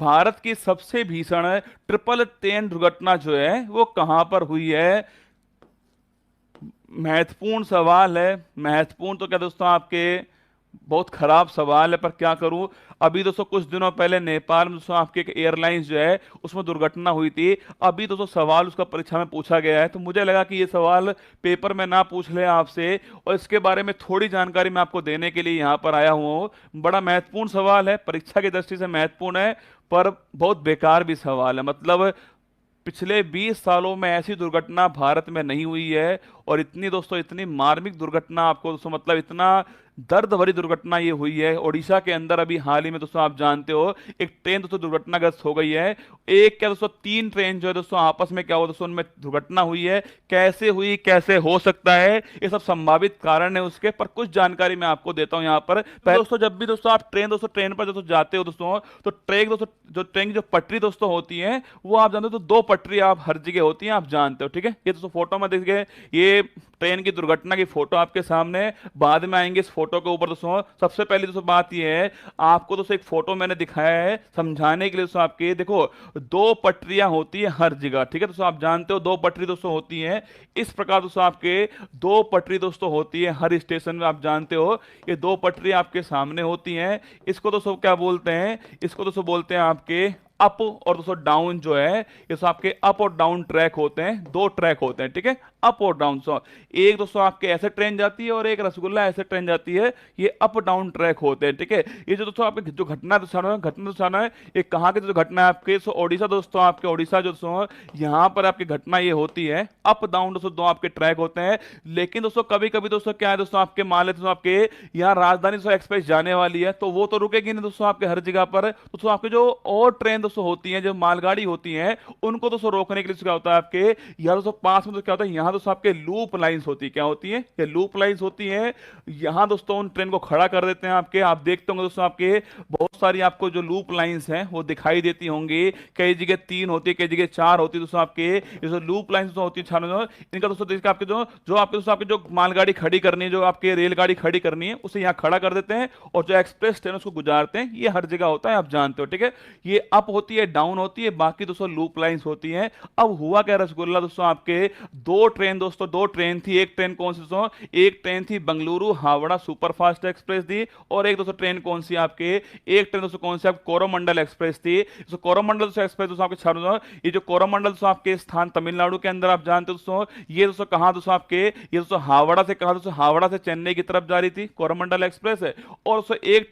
भारत की सबसे भीषण ट्रिपल ट्रेन दुर्घटना जो है वो कहां पर हुई है? महत्वपूर्ण सवाल है। महत्वपूर्ण तो क्या दोस्तों, आपके बहुत खराब सवाल है, पर क्या करूं। अभी दोस्तों कुछ दिनों पहले नेपाल में दोस्तों आपके एक एयरलाइंस जो है उसमें दुर्घटना हुई थी। अभी दोस्तों सवाल उसका परीक्षा में पूछा गया है, तो मुझे लगा कि ये सवाल पेपर में ना पूछ ले आपसे, और इसके बारे में थोड़ी जानकारी मैं आपको देने के लिए यहाँ पर आया हुआ हूँ। बड़ा महत्वपूर्ण सवाल है, परीक्षा की दृष्टि से महत्वपूर्ण है, पर बहुत बेकार भी सवाल है। मतलब पिछले 20 सालों में ऐसी दुर्घटना भारत में नहीं हुई है, और इतनी दोस्तों इतनी मार्मिक दुर्घटना आपको दोस्तों, मतलब इतना दर्द भरी दुर्घटना ये हुई है ओडिशा के अंदर। अभी हाल ही में दोस्तों आप जानते हो एक ट्रेन दोस्तों दुर्घटनाग्रस्त हो गई है। एक क्या दोस्तों, 3 ट्रेन जो है दोस्तों आपस में क्या हुआ दोस्तों, उनमें दुर्घटना हुई है। कैसे हुई, कैसे हो सकता है, ये सब संभावित कारण है उसके, पर कुछ जानकारी मैं आपको देता हूं यहाँ पर। पहले दोस्तों जब भी दोस्तों आप दोस्तों ट्रेन पर दोस्तों जाते हो दोस्तों, तो ट्रेन दोस्तों, जो ट्रेन की जो पटरी दोस्तों होती है वो आप जानते हो, तो 2 पटरी आप हर जगह होती हैं, आप जानते हो, ठीक है। ये दोस्तों फोटो में देखिए, ये ट्रेन की दुर्घटना की फोटो आपके सामने। बाद में आएंगे इस फोटो के ऊपर दोस्तों। सबसे पहले दोस्तों बात ये है, आपको दोस्तों एक फोटो मैंने दिखाया है समझाने के लिए दोस्तों। आपके देखो 2 पटरियां होती है हर जगह, ठीक है दोस्तों, आप जानते हो 2 पटरी दोस्तों होती है। इस प्रकार दोस्तों आपके 2 पटरी दोस्तों होती है हर स्टेशन में, आप जानते हो। ये 2 पटरी आपके सामने होती हैं। इसको दोस्तों क्या बोलते हैं, इसको दोस्तों बोलते हैं आपके अप और दोस्तों डाउन जो है, इस आपके अप और डाउन ट्रैक होते हैं, 2 ट्रैक होते हैं, ठीक है, अप और डाउन। सो एक दोस्तों आपके ऐसे ट्रेन जाती है और एक रसगुल्ला ऐसे ट्रेन जाती है, ये अप डाउन ट्रैक होते हैं, ठीक है। ये जो दोस्तों आपके जो घटना है, ये कहाँ की जो घटना है आपके, सो ओडिशा दोस्तों, आपके ओडिशा जो दोस्तों यहाँ पर आपकी घटना ये होती है। अप डाउन दोस्तों 2 आपके ट्रैक होते हैं। लेकिन दोस्तों कभी कभी दोस्तों क्या है दोस्तों, आपके मान लेते दोस्तों आपके यहाँ राजधानी दोस्तों एक्सप्रेस जाने वाली है, तो वो तो रुकेगी नहीं दोस्तों आपके हर जगह पर। दोस्तों आपके जो और ट्रेन दोस्तों होती हैं, जो मालगाड़ी होती हैं, उनको दोस्तों रोकने के लिए क्या होता है आपके यहाँ दोस्तों पास में, तो क्या होता है यहाँ दोस्तों आपके लूप लाइंस होती है। क्या होती है? ये लूप लाइंस होती है। यहाँ दोस्तों उन ट्रेन को खड़ा कर देते हैं आपके। आप देखते होंगे दोस्तों आपके बहुत सारी आपको जो लूप लाइंस हैं वो दिखाई देती होंगी। कई जगह 3 होती है, कई जगह 4 होती है दोस्तों आपके। ये जो लूप लाइंस होती है छानो, इनका दोस्तों देखिए आपके जो जो आपके दोस्तों आपके जो मालगाड़ी खड़ी करनी है, जो आपके रेलगाड़ी खड़ी करनी है, उसे यहाँ खड़ा कर देते हैं, और जो एक्सप्रेस ट्रेन उसको गुजारते हैं। ये हर जगह होता है, आप जानते हो, ठीक है। ये अप होती है, डाउन होती है, बाकी दोस्तों लूप लाइंस होती हैं। अब हुआ क्या रसगुल्ला दोस्तों, आपके 2 ट्रेन दोस्तों, 2 ट्रेन थी। एक ट्रेन कौन सी दोस्तों, एक ट्रेन थी बेंगलुरु हावड़ा सुपरफास्ट एक्सप्रेस थी, और एक दोस्तों ट्रेन कौन सी आपके, एक ट्रेन दोस्तों कौन सी, आप कोरोमंडल एक्सप्रेस थी। तो कोरोमंडल दोस्तों एक्सप्रेस दोस्तों आपके ये जो कोरोमंडल दोस्तों आपके स्थान तमिलनाडु के अंदर, आप जानते हो दोस्तों। ये दोस्तों कहां दोस्तों आपके, ये दोस्तों हावड़ा से कहा दोस्तों, हावड़ा से चेन्नई की तरफ जा रही थी, कोरोमंडल एक्सप्रेस है। और दोस्तों एक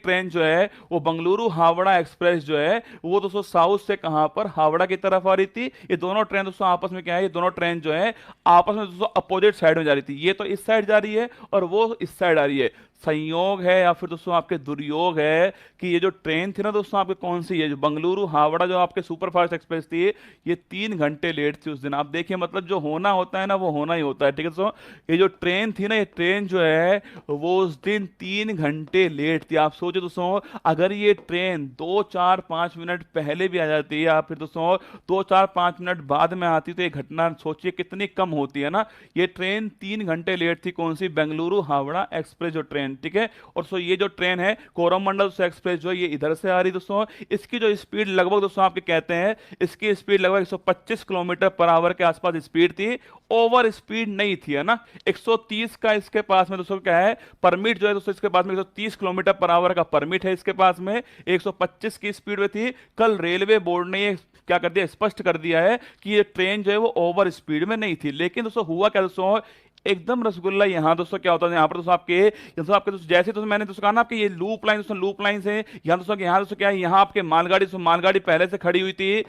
ट्रेन जो है वो बेंगलुरु हावड़ा एक्सप्रेस जो है, वो दोस्तों साउथ से कहां पर, हावड़ा की तरफ आ रही थी। ये दोनों ट्रेन दोस्तों आपस में क्या है, ये दोनों ट्रेन जो है आपस में दोस्तों अपोजिट साइड में जा रही थी। ये तो इस साइड जा रही है और वो इस साइड आ रही है। संयोग है या फिर दोस्तों आपके दुर्योग है कि ये जो ट्रेन थी ना दोस्तों आपके, कौन सी है, जो बेंगलुरु हावड़ा जो आपके सुपरफास्ट एक्सप्रेस थी, ये 3 घंटे लेट थी उस दिन। आप देखिए, मतलब जो होना होता है ना वो होना ही होता है, ठीक है दोस्तों। ये जो ट्रेन थी ना, ये ट्रेन जो है वो उस दिन 3 घंटे लेट थी। आप सोचो दोस्तों, अगर ये ट्रेन 2 4 5 मिनट पहले भी आ जाती है, या फिर दोस्तों 2 4 5 मिनट बाद में आती, तो ये घटना सोचिए कितनी कम होती है ना। ये ट्रेन 3 घंटे लेट थी, कौन सी, बेंगलुरु हावड़ा एक्सप्रेस जो ट्रेन, ठीक है। और सो ये जो ट्रेन है कोरोमंडल एक्सप्रेस जो है, ये इधर से आ रही दोस्तों। इसकी जो स्पीड लगभग दोस्तों आपके कहते हैं, इसकी स्पीड लगभग 125 किलोमीटर पर आवर के आसपास स्पीड थी। ओवर स्पीड नहीं थी, है ना। 130 का इसके पास में दोस्तों क्या है, परमिट जो है दोस्तों इसके पास में 130 किलोमीटर पर आवर का परमिट है इसके पास में। 125 की स्पीड में थी। कल रेलवे बोर्ड ने ये क्या कर दिया, स्पष्ट कर दिया है कि ये ट्रेन जो है वो ओवर स्पीड में नहीं थी। लेकिन दोस्तों हुआ क्या दोस्तों, एकदम रसगुल्ला यहाँ दोस्तों क्या होता है, यहाँ पर दोस्तों दोस्तों जैसे दोस्तों मैंने दोस्तों कहा ना आपके ये लूप लाइन से यहाँ दोस्तों क्या है, यहाँ आपके मालगाड़ी पहले से खड़ी हुई थी।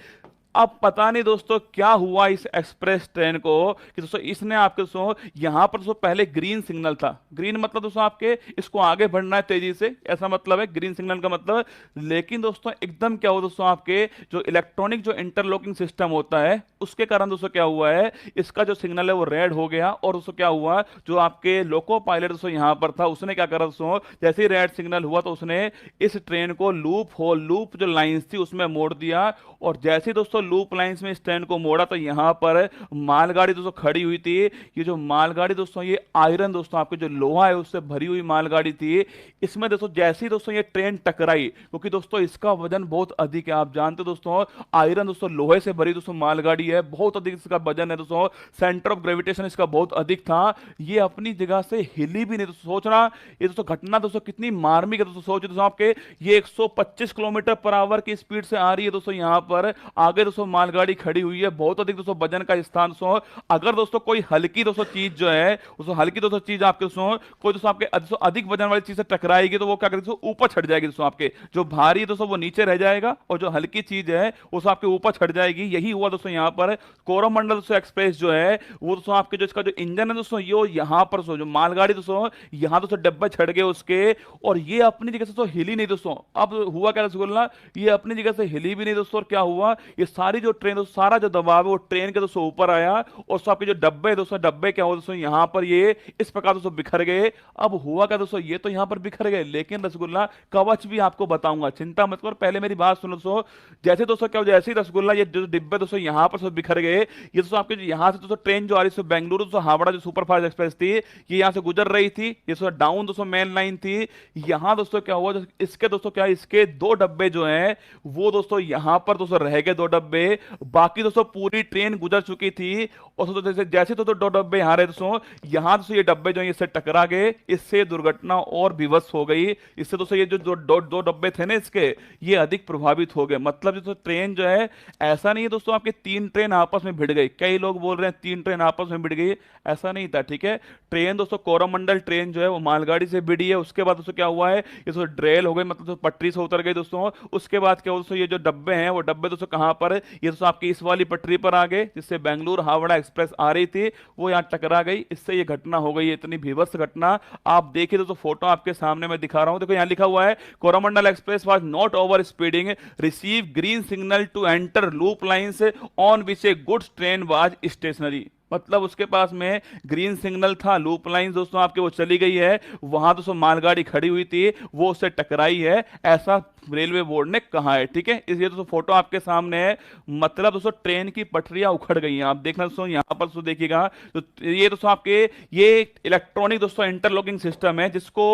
अब पता नहीं दोस्तों क्या हुआ इस एक्सप्रेस ट्रेन को कि दोस्तों इसने आपके दोस्तों यहां पर दोस्तों पहले ग्रीन सिग्नल था। ग्रीन मतलब दोस्तों आपके इसको आगे बढ़ना है तेजी से, ऐसा मतलब है ग्रीन सिग्नल का मतलब। लेकिन दोस्तों एकदम क्या हुआ दोस्तों, आपके जो इलेक्ट्रॉनिक जो इंटरलॉकिंग सिस्टम होता है उसके कारण दोस्तों क्या हुआ है, इसका जो सिग्नल है वो रेड हो गया। और दोस्तों क्या हुआ, जो आपके लोको पायलट दोस्तों यहां पर था, उसने क्या करा दोस्तों, जैसे ही रेड सिग्नल हुआ तो उसने इस ट्रेन को लूप जो लाइंस थी उसमें मोड़ दिया। और जैसे ही दोस्तों दोस्तों लूप लाइंस में इस ट्रेन को मोड़ा तो यहाँ पर मालगाड़ी दोस्तों खड़ी हुई थी। ये जो मालगाड़ी दोस्तों, ये आयरन दोस्तों आपके जो लोहा है उससे भरी हुई मालगाड़ी थी। इसमें दोस्तों जैसे ही दोस्तों ये ट्रेन टकराई, क्योंकि दोस्तों इसका वजन बहुत अधिक है, आप जानते हो दोस्तों आयरन दोस्तों लोहे से भरी दोस्तों मालगाड़ी है, बहुत अधिक इसका वजन है दोस्तों, सेंटर ऑफ ग्रेविटेशन इसका बहुत अधिक था। ये अपनी जगह से हिली भी नहीं। दोस्तों सोचना ये दोस्तों घटना दोस्तों कितनी मार्मिक है। दोस्तों सोचिए दोस्तों आपके ये 125 किलोमीटर पर आवर की स्पीड से आ रही है दोस्तों, यहां पर आगे दोस्तों मालगाड़ी खड़ी हुई है, बहुत अधिक दोस्तों वजन का स्थान दोस्तों। अगर दोस्तों कोई हल्की दोस्तों चीज जो है दोस्तों, हल्की दोस्तों चीज आपके दोस्तों कोई दोस्तों आपके दोस्तों अधिक वजन वाली चीज से टकराएगी तो वो क्या करेगी दोस्तों, ऊपर छट जाएगी दोस्तों, आपके जो भारी है दोस्तों वो नीचे रह जाएगा और जो हल्की चीज है वो आपके ऊपर छट जाएगी। यही हुआ दोस्तों यहाँ पर। कोरोमंडल दोस्तों एक्सप्रेस जो है वो दोस्तों आपके जो इसका जो इंजन है दोस्तों, ये यहाँ पर जो मालगाड़ी दोस्तों यहाँ दोस्तों डब्बे छट गए उसके, और ये अपनी जगह से दोस्तों हिली नहीं दोस्तों। अब हुआ क्या रसगुल्ला, ये अपनी जगह से हिली भी नहीं दोस्तों, और क्या हुआ, ये सारी जो ट्रेन दोस्तों, सारा जो दबाव है वो ट्रेन के दोस्तों ऊपर आया, और दोस्तों आपके जो डब्बे दोस्तों, डब्बे क्या हुआ दोस्तों, यहाँ पर ये इस प्रकार दोस्तों बिखर गए। अब हुआ क्या दोस्तों, ये तो यहाँ पर बिखर गए, लेकिन रसगुल्ला कवच भी आपको बताऊंगा, चिंता मत करो, पहले मेरी बात सुनो दोस्तों। जैसे दोस्तों क्या, जैसे ही रसगुल्ला ये जो डिब्बे दोस्तों यहाँ पर सब बिखर गए, ये दोस्तों आपके यहाँ से दोस्तों ट्रेन जो आ रही थी बेंगलुरु दोस्तों हावड़ा जो सुपरफास्ट एक्सप्रेस थी, ये यहाँ से गुजर रही थी, ये दोस्तों डाउन दोस्तों मेन लाइन थी। यहाँ दोस्तों क्या हुआ, इसके दोस्तों क्या, इसके दो डब्बे जो हैं वो दोस्तों यहाँ पर दोस्तों रह गए, दो डब्बे, बाकी दोस्तों पूरी ट्रेन गुजर चुकी थी। और दोस्तों जैसे जैसे दोस्तों दो डब्बे यहाँ रहे दोस्तों, यहाँ दोस्तों ये डब्बे जो है इससे टकरा गए, इससे दुर्घटना और विवश हो गई। इससे दोस्तों ये जो दो दो दो डब्बे थे ना इसके, ये अधिक प्रभावित हो गए। मतलब दोस्तों ट्रेन जो है, ऐसा नहीं है दोस्तों आपके तीन ट्रेन आपस में भिड़ गई, कई लोग बोल रहे हैं तीन ट्रेन आपस में भिड़ गई, ऐसा नहीं था, ठीक है। ट्रेन दोस्तों कोरोमंडल ट्रेन जो है वो मालगाड़ी से भिड़ी है, उसके बाद दोस्तों क्या हुआ है, ये दोस्तों ड्रेल हो गई, मतलब दोस्तों पटरी से उतर गई दोस्तों। उसके बाद क्या हुआ दोस्तों, ये जो डब्बे हैं वो डब्बे दोस्तों कहां पर, ये दोस्तों आपकी इस वाली पटरी पर आ गए जिससे बेंगलुरु हावड़ा एक्सप्रेस आ रही थी, वो यहाँ टकरा गई, इससे ये घटना हो गई, इतनी भीभत्स घटना। आप देखिए दोस्तों फोटो आपके सामने मैं दिखा रहा हूं, देखो यहाँ लिखा हुआ है Coromandel express was not over speeding, receive green signal to enter loop lines on which a goods train was stationary. मतलब उसके पास में ग्रीन सिग्नल था, लूप लाइन दोस्तों आपके वो चली गई है, वहां दोस्तों मालगाड़ी खड़ी हुई थी, वो उससे टकराई है, ऐसा रेलवे बोर्ड ने कहा है, ठीक है। इसलिए दोस्तों फोटो आपके सामने है, मतलब दोस्तों ट्रेन की पटरियां उखड़ गई हैं। आप देखना दोस्तों यहाँ पर दोस्तों देखिएगा, तो ये दोस्तों आपके ये इलेक्ट्रॉनिक दोस्तों इंटरलॉकिंग सिस्टम है, जिसको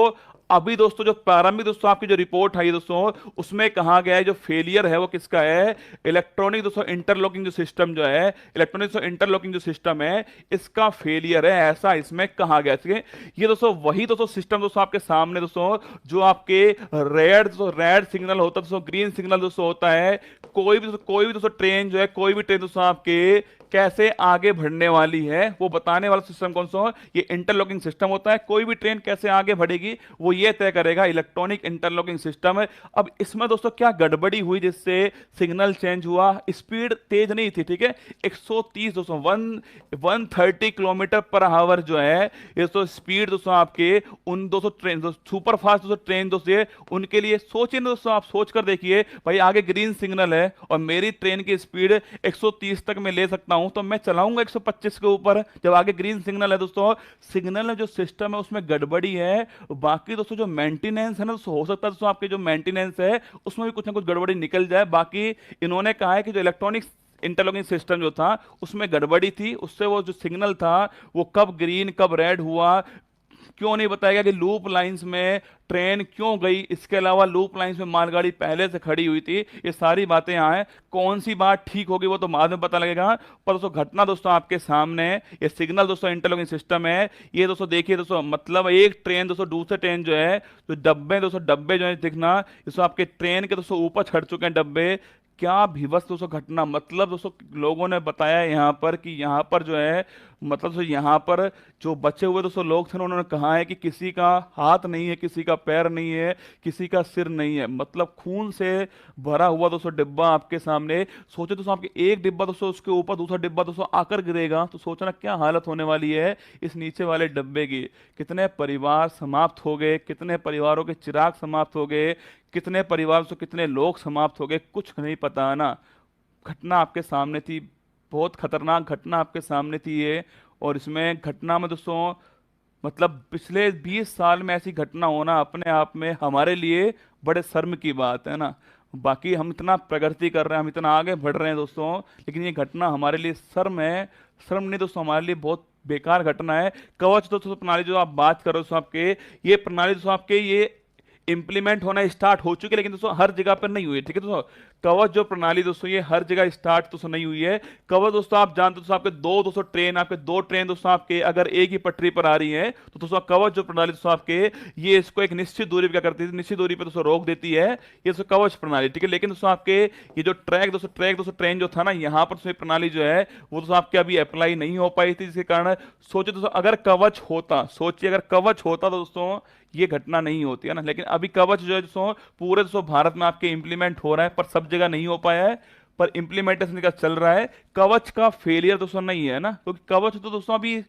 अभी दोस्तों जो प्रारंभिक दोस्तों आपकी जो रिपोर्ट आई दोस्तों उसमें कहा गया है जो फेलियर है वो किसका है, इलेक्ट्रॉनिक दोस्तों इंटरलॉकिंग जो सिस्टम जो है, इलेक्ट्रॉनिक दोस्तों इंटरलॉकिंग जो सिस्टम है इसका फेलियर है, ऐसा इसमें कहा गया है। ये दोस्तों वही दोस्तों सिस्टम दोस्तों आपके सामने दोस्तों, जो आपके रेड सिग्नल होता है दोस्तों, ग्रीन सिग्नल दोस्तों होता है, कोई भी दोस्तों ट्रेन जो है, कोई भी ट्रेन दोस्तों आपके कैसे आगे बढ़ने वाली है वो बताने वाला सिस्टम कौन सा, ये इंटरलॉकिंग सिस्टम होता है। कोई भी ट्रेन कैसे आगे बढ़ेगी वो ये तय करेगा, इलेक्ट्रॉनिक इंटरलॉकिंग सिस्टम है। अब इसमें दोस्तों क्या गड़बड़ी हुई जिससे सिग्नल चेंज हुआ, स्पीड तेज नहीं थी, ठीक है, 130 दोस्तों 130 किलोमीटर पर आवर जो है ये तो स्पीड दोस्तों आपके उन दोस्तों ट्रेन सुपर फास्ट दोस्तों ट्रेन दोस्तों उनके लिए सोचिए ना दोस्तों, आप सोच कर देखिए भाई, आगे ग्रीन सिग्नल है और मेरी ट्रेन की स्पीड 130 तक मैं ले सकता हूं, तो मैं चलाऊंगा 125 के ऊपर, जब आगे ग्रीन सिग्नल है दोस्तों। सिग्नल जो सिस्टम है उसमें गड़बड़ी है, बाकी दोस्तों जो मेंटेनेंस है ना दोस्तों, हो सकता है दोस्तों आपके जो मेंटेनेंस है उसमें भी कुछ ना कुछ गड़बड़ी निकल जाए। बाकी इन्होंने कहा है कि जो इलेक्ट्रॉनिक इंटरलॉकिंग सिस्टम जो था उसमें गड़बड़ी थी, उससे वो जो सिग्नल था वो कब ग्रीन कब रेड हुआ, क्यों नहीं बताया गया कि लूप लाइंस में ट्रेन क्यों गई, इसके अलावा लूप लाइंस में मालगाड़ी पहले से खड़ी हुई थी, ये सारी बातें यहाँ है। कौन सी बात ठीक होगी वो तो बाद में पता लगेगा, पर दोस्तों घटना दोस्तों आपके सामने है। ये सिग्नल दोस्तों इंटरलॉकिंग सिस्टम है, ये दोस्तों देखिए दोस्तों, मतलब एक ट्रेन दोस्तों दूसरे ट्रेन जो है, जो डब्बे जो है दिखना, दोस्तों आपके ट्रेन के दोस्तों ऊपर चढ़ चुके हैं डब्बे, क्या भीभत्स दोस्तों घटना। मतलब दोस्तों लोगों ने बताया यहाँ पर कि यहाँ पर जो है, मतलब दोस्तों यहाँ पर जो बचे हुए दोस्तों लोग थे उन्होंने कहा है कि किसी का हाथ नहीं है, किसी का पैर नहीं है, किसी का सिर नहीं है, मतलब खून से भरा हुआ दोस्तों डिब्बा आपके सामने। सोचे दोस्तों आपके एक डिब्बा दोस्तों उसके ऊपर दूसरा डिब्बा दोस्तों आकर गिरेगा तो सोचना क्या हालत होने वाली है इस नीचे वाले डिब्बे की। कितने परिवार समाप्त हो गए, कितने परिवारों के चिराग समाप्त हो गए, कितने परिवार से कितने लोग समाप्त हो गए, कुछ नहीं पता ना। घटना आपके सामने थी, बहुत खतरनाक घटना आपके सामने थी ये। और इसमें घटना में दोस्तों मतलब पिछले 20 साल में ऐसी घटना होना अपने आप में हमारे लिए बड़े शर्म की बात है ना। बाकी हम इतना प्रगति कर रहे हैं, हम इतना आगे बढ़ रहे हैं दोस्तों, लेकिन ये घटना हमारे लिए शर्म है। शर्म नहीं दोस्तों, हमारे लिए बहुत बेकार घटना है। कवच दोस्तों प्रणाली जो आप बात कर रहे हो दोस्तों आपके, ये प्रणाली दोस्तों आपके ये इंप्लीमेंट होना स्टार्ट हो चुकी है, लेकिन दोस्तों हर जगह पर नहीं हुई है, ठीक है दोस्तों। कवच जो प्रणाली दोस्तों ये हर जगह स्टार्ट दोस्तों नहीं हुई है। कवच दोस्तों आप जानते हो दोस्तों आपके दो दोस्तों ट्रेन, आपके दो ट्रेन दोस्तों आपके अगर एक ही पटरी पर आ रही है तो दोस्तों कवच जो प्रणाली दोस्तों आपके ये इसको एक निश्चित दूरी पर क्या करती है, निश्चित दूरी पर दोस्तों रोक देती है, ये दोस्तों कवच प्रणाली, ठीक है। लेकिन दोस्तों आपके ये जो ट्रैक दोस्तों ट्रेन जो था ना, यहाँ पर दोस्तों ये प्रणाली जो है वो दोस्तों आपके अभी अप्लाई नहीं हो पाई थी, जिसके कारण सोचिए दोस्तों अगर कवच होता, सोचिए अगर कवच होता तो दोस्तों ये घटना नहीं होती है ना। लेकिन अभी कवच जो है दोस्तों पूरे दोस्तों भारत में आपके इंप्लीमेंट हो रहा है, पर सब जगह नहीं हो पाया है, पर इंप्लीमेंटेशन का चल रहा है। कवच का फेलियर दोस्तों नहीं है ना, क्योंकि कवच तो दोस्तों अभी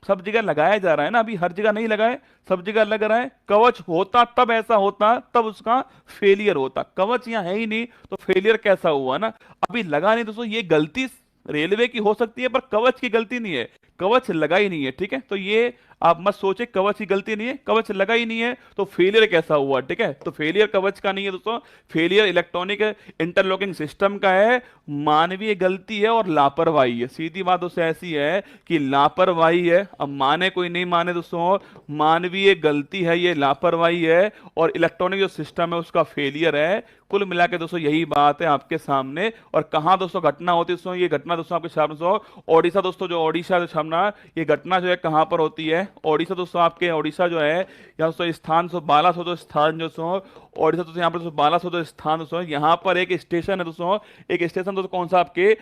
सब जगह लगाया जा रहा है ना, अभी हर जगह नहीं लगा है, सब जगह लग रहा है। कवच होता तब ऐसा होता, तब उसका फेलियर होता, कवच यहाँ है ही नहीं तो फेलियर कैसा हुआ ना। अभी लगा नहीं दोस्तों, ये गलती रेलवे की हो सकती है पर कवच की गलती नहीं है, कवच लगा ही नहीं है, ठीक है। तो ये आप मत सोचे कवच की गलती नहीं है, कवच लगा ही नहीं है तो फेलियर कैसा हुआ, ठीक है। तो फेलियर कवच का नहीं है दोस्तों, फेलियर इलेक्ट्रॉनिक इंटरलॉकिंग सिस्टम का है, मानवीय गलती है और लापरवाही है। सीधी बात दोस्तों ऐसी है कि लापरवाही है, अब माने कोई नहीं माने दोस्तों, मानवीय गलती है, ये लापरवाही है, और इलेक्ट्रॉनिक जो सिस्टम है उसका फेलियर है। कुल मिला के दोस्तों यही बात है आपके सामने। और कहाँ दोस्तों घटना होती है दोस्तों, ये घटना दोस्तों आपके सामने दोस्तों ओडिशा दोस्तों, जो ओडिशा जो सामना, ये घटना जो है कहाँ पर होती है, ओडिशा दोस्तों आपके, ओडिशा जो है यहाँ दोस्तों स्थान दोस्तों 1200 जो स्थान जो दोस्तों ओडिशा दोस्तों यहाँ पर दोस्तों 1200 जो स्थान दोस्तों, यहाँ पर एक स्टेशन है दोस्तों, एक स्टेशन दोस्तों कौन सा आपके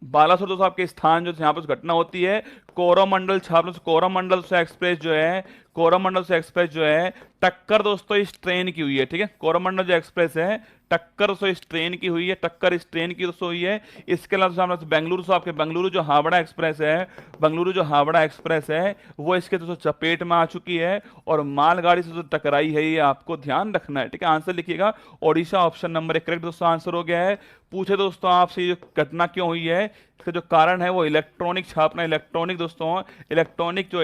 1200 दोस्तों आपके स्थान जो यहाँ पर घटना होती है कोरोमंडल छाप, कोरोमंडल से एक्सप्रेस जो है, कोरोमंडल से एक्सप्रेस जो है टक्कर दोस्तों इस ट्रेन की हुई है, ठीक है। कोरोमंडल जो एक्सप्रेस है टक्कर दोस्तों इस ट्रेन की हुई है, टक्कर इस ट्रेन की दोस्तों हुई है। इसके अलावा बेंगलुरु से आपके बेंगलुरु जो हावड़ा एक्सप्रेस है, बेंगलुरु जो हावड़ा एक्सप्रेस है वो इसके दोस्तों चपेट में आ चुकी है और मालगाड़ी से जो टकराई है, ये आपको ध्यान रखना है, ठीक है। आंसर लिखिएगा ओडिशा, ऑप्शन नंबर 1 करेक्ट दोस्तों आंसर हो गया है। पूछे दोस्तों आपसे ये घटना क्यों हुई है, इसका जो कारण है वो इलेक्ट्रॉनिक छापना, इलेक्ट्रॉनिक दोस्तों, इलेक्ट्रॉनिक जो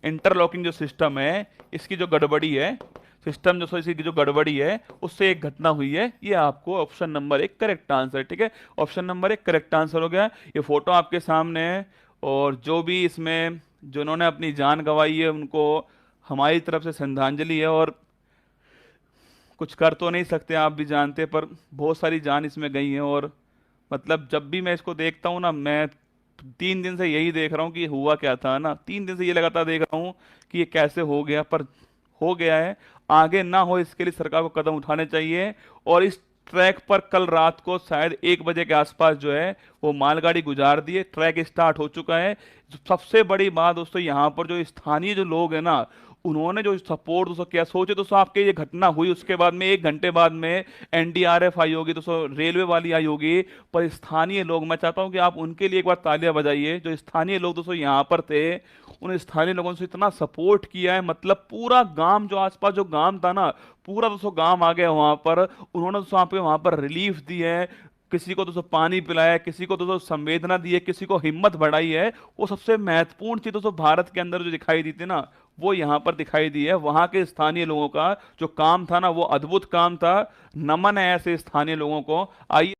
इंटरलॉकिंग जो सिस्टम है इसकी जो गड़बड़ी है, सिस्टम जो इसकी जो गड़बड़ी है उससे एक घटना हुई है। ये आपको ऑप्शन नंबर 1 करेक्ट आंसर, ठीक है। ऑप्शन नंबर 1 करेक्ट आंसर हो गया। ये फोटो आपके सामने है, और जो भी इसमें जिन्होंने अपनी जान गंवाई है उनको हमारी तरफ से श्रद्धांजलि है। और कुछ कर तो नहीं सकते, आप भी जानते हैं, पर बहुत सारी जान इसमें गई है। और मतलब जब भी मैं इसको देखता हूँ ना, मैं 3 दिन से यही देख रहा हूँ कि हुआ क्या था ना, 3 दिन से ये लगातार देख रहा हूँ कि ये कैसे हो गया, पर हो गया है। आगे ना हो इसके लिए सरकार को कदम उठाने चाहिए। और इस ट्रैक पर कल रात को शायद 1 बजे के आसपास जो है वो मालगाड़ी गुजार दिए, ट्रैक स्टार्ट हो चुका है। सबसे बड़ी बात दोस्तों यहाँ पर जो स्थानीय जो लोग हैं ना, उन्होंने जो सपोर्ट दोस्तों किया, सोचे दोस्तों आपके ये घटना हुई उसके बाद में 1 घंटे बाद में एनडीआरएफ आई होगी दोस्तों, रेलवे वाली आई होगी, पर स्थानीय लोग, मैं चाहता हूं कि आप उनके लिए एक बार तालियां बजाइए। जो स्थानीय लोग दोस्तों यहाँ पर थे, उन स्थानीय लोगों से इतना सपोर्ट किया है, मतलब पूरा गांव, जो आसपास जो गांव था ना, पूरा दोस्तों गांव आ गया वहां पर, उन्होंने दोस्तों वहां पर रिलीफ दी है, किसी को दोस्तों पानी पिलाया, किसी को दोस्तों संवेदना दी है, किसी को हिम्मत बढ़ाई है। वो सबसे महत्वपूर्ण चीज दोस्तों भारत के अंदर जो दिखाई दी थी ना, वो यहाँ पर दिखाई दी है। वहां के स्थानीय लोगों का जो काम था ना, वो अद्भुत काम था। नमन है ऐसे स्थानीय लोगों को। आइए